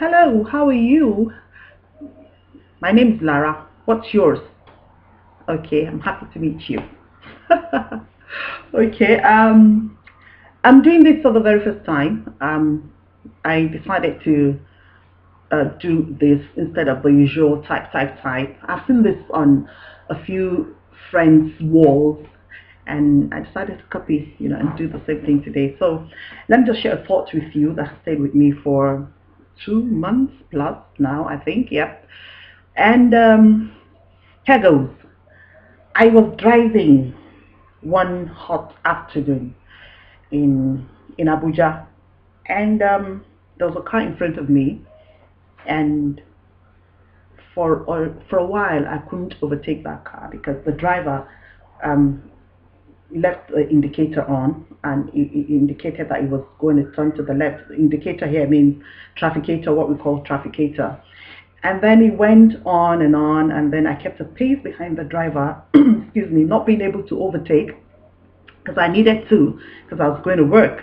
Hello, how are you? My name is Lara. What's yours? Okay, I'm happy to meet you. Okay, I'm doing this for the very first time. I decided to do this instead of the usual type. I've seen this on a few friends' walls, and I decided to copy, and do the same thing today. So let me just share a thought with you that stayed with me for 2 months plus now, I think. Yep. And here goes. I was driving one hot afternoon in Abuja, and there was a car in front of me, and for a while I couldn't overtake that car because the driver um, left the indicator on, and it indicated that it was going to turn to the left. The indicator here means trafficator, what we call trafficator. And then it went on, and then I kept a pace behind the driver, excuse me, not being able to overtake because I needed to, because I was going to work.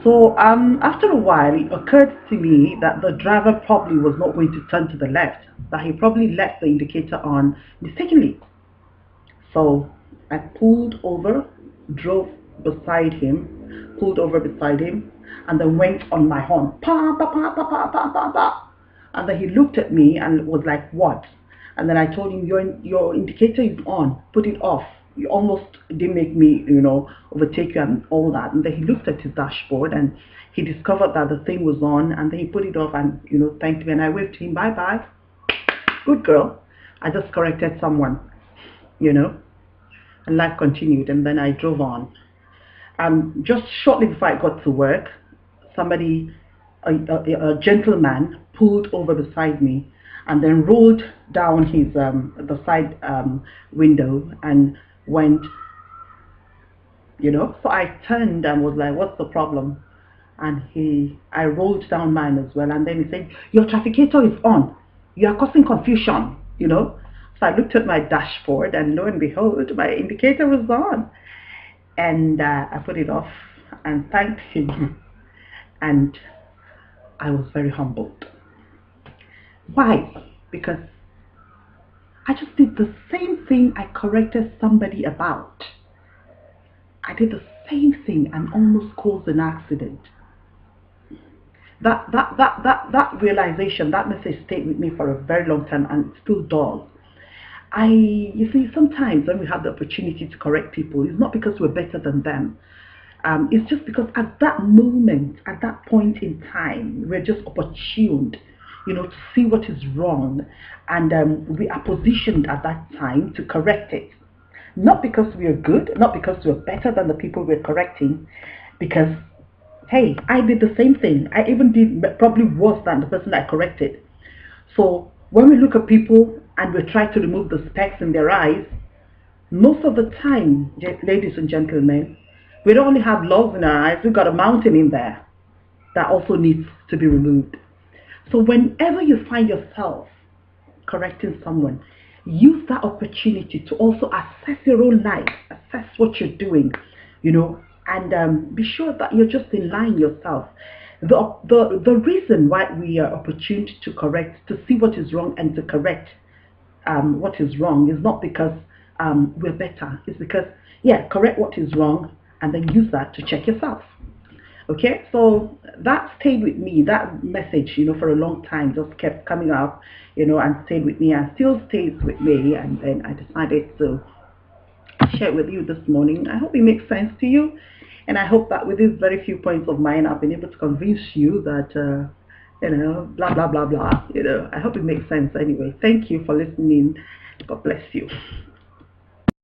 So after a while, it occurred to me that the driver probably was not going to turn to the left, that he probably left the indicator on mistakenly. So I pulled over, drove beside him, and then went on my horn. Pa, pa, pa, pa, pa, pa, pa, pa. And then he looked at me and was like, "What?" And then I told him, your indicator is on, put it off. You almost didn't make me, overtake you and all that. And then he looked at his dashboard and he discovered that the thing was on, and then he put it off and, thanked me, and I waved to him, "Bye bye. Good girl. I just corrected someone," and life continued. And then I drove on. Just shortly before I got to work, somebody, a gentleman, pulled over beside me and then rolled down his the side window and went, so I turned and was like, "What's the problem?" And I rolled down mine as well, and then he said, "Your trafficator is on, you are causing confusion." So I looked at my dashboard, and lo and behold, my indicator was on, and I put it off and thanked him. And I was very humbled. Why? Because I just did the same thing I corrected somebody about. I did the same thing and almost caused an accident. That realization, that message stayed with me for a very long time, and it still does. You see, sometimes when we have the opportunity to correct people, it's not because we're better than them. It's just because at that moment, at that point in time, we're just opportuned, to see what is wrong, and we are positioned at that time to correct it. Not because we are good, not because we're better than the people we're correcting, because, hey, I did the same thing. I even did probably worse than the person I corrected. So when we look at people and we try to remove the specks in their eyes, most of the time, ladies and gentlemen, we don't only have logs in our eyes, we've got a mountain in there that also needs to be removed. So whenever you find yourself correcting someone, use that opportunity to also assess your own life, assess what you're doing, and be sure that you're just in line yourself. The reason why we are opportuned to correct, to see what is wrong and to correct what is wrong, is not because we're better. It's because, correct what is wrong and then use that to check yourself. Okay, so that stayed with me. That message, for a long time, just kept coming up, and stayed with me, and still stays with me. And then I decided to share it with you this morning. I hope it makes sense to you, and I hope that with these very few points of mine, I've been able to convince you that, blah blah blah blah. I hope it makes sense. Anyway, thank you for listening. God bless you.